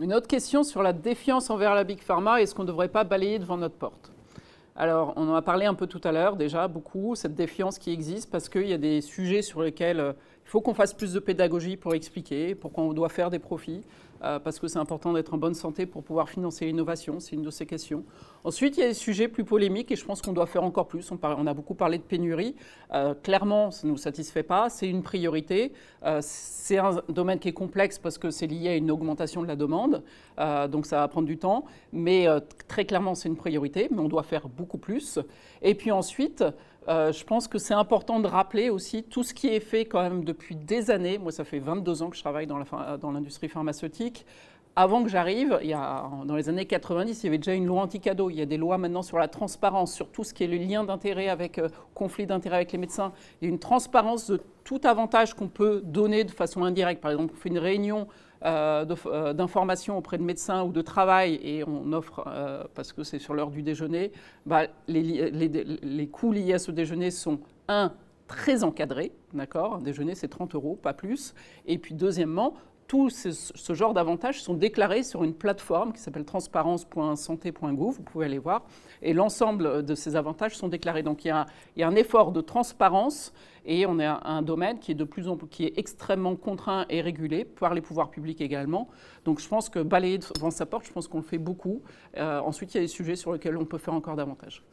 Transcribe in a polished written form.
Une autre question sur la défiance envers la Big Pharma, est-ce qu'on ne devrait pas balayer devant notre porte? Alors, on en a parlé un peu tout à l'heure, déjà, beaucoup, cette défiance qui existe, parce qu'il y a des sujets sur lesquels il faut qu'on fasse plus de pédagogie pour expliquer pourquoi on doit faire des profits, parce que c'est important d'être en bonne santé pour pouvoir financer l'innovation, c'est une de ces questions. Ensuite, il y a des sujets plus polémiques, et je pense qu'on doit faire encore plus. On a beaucoup parlé de pénurie. Clairement, ça ne nous satisfait pas, c'est une priorité. C'est un domaine qui est complexe, parce que c'est lié à une augmentation de la demande, donc ça va prendre du temps, mais très clairement, c'est une priorité, mais on doit faire beaucoup plus. Et puis ensuite, je pense que c'est important de rappeler aussi tout ce qui est fait quand même depuis des années. Moi, ça fait 22 ans que je travaille dans l'industrie pharmaceutique. Avant que j'arrive, dans les années 90, il y avait déjà une loi anti-cadeau. Il y a des lois maintenant sur la transparence, sur tout ce qui est le lien d'intérêt avec conflit d'intérêt avec les médecins. Il y a une transparence de tout avantage qu'on peut donner de façon indirecte. Par exemple, on fait une réunion d'information auprès de médecins ou de travail et on offre, parce que c'est sur l'heure du déjeuner, les coûts liés à ce déjeuner sont très encadrés, d'accord. Un déjeuner, c'est 30 €, pas plus. Et puis deuxièmement, tous ce genre d'avantages sont déclarés sur une plateforme qui s'appelle transparence.santé.gouv, vous pouvez aller voir, et l'ensemble de ces avantages sont déclarés. Donc il y a un effort de transparence et on est un domaine qui est extrêmement contraint et régulé par les pouvoirs publics également. Donc je pense que balayer devant sa porte, je pense qu'on le fait beaucoup. Ensuite, il y a des sujets sur lesquels on peut faire encore davantage.